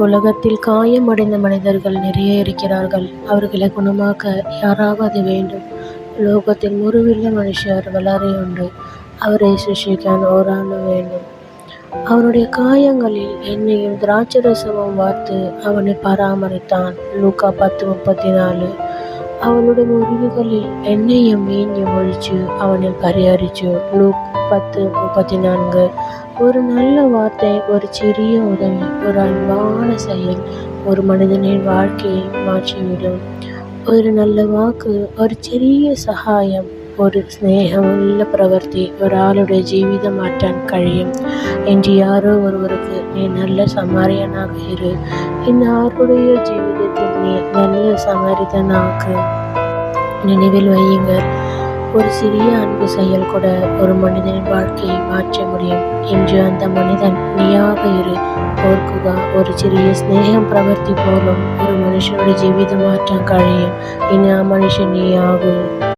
உலகத்தில் காயமடைந்த மனிதர்கள் நிறைய இருக்கிறார்கள். அவர்களை குணமாக்க யாராவது வேண்டும். லோகத்தில் முறிவுள்ள மனுஷர் வளரையுண்டு. அவரை சுஷிക്കാൻ ஓராளு வேண்டும். அவனுடைய காயங்களில் எண்ணெயும் திராட்சரசமும் வார்த்து அவனை பராமரித்தான். லூக்கா 10:34. அவனுடைய முறிவுகளில் எண்ணெயும் மீஞ்சும் ஒழிச்சு அவனில் பரிகரிச்சு. லூக் 10:34. ஒரு நல்ல வார்த்தை, ஒரு சிறிய உதவி, ஒரு அன்பான செயல் ஒரு மனிதனின் வாழ்க்கையை மாற்றிவிடும். ஒரு நல்ல வாக்கு, ஒரு சிறிய சகாயம், ஒரு ஸ்நேகமுள்ள பிரவர்த்தி ஒரு ஆளுடைய ஜீவிதம் மாற்ற കഴിയും. என்று யாரோ ஒருவருக்கு நீ நல்ல சமாரியனாக இரு. இன்னாருடைய ஜீவிதத்தில் நீ நல்ல சமாரிதனாக்கு. நினைவில் வையுங்கள், ஒரு சிறிய அன்பு செயல் கூட ஒரு மனிதனின் வாழ்க்கையை மாற்ற முடியும். இன்று அந்த மனிதன் நீயாக இரு. ஓர்க்குக, ஒரு சிறிய ஸ்நேகம் பிரவர்த்தி போலும் ஒரு மனுஷனுடைய ஜீவிதம் மாற்ற കഴിയും. இனி மனுஷன் நீயாகு.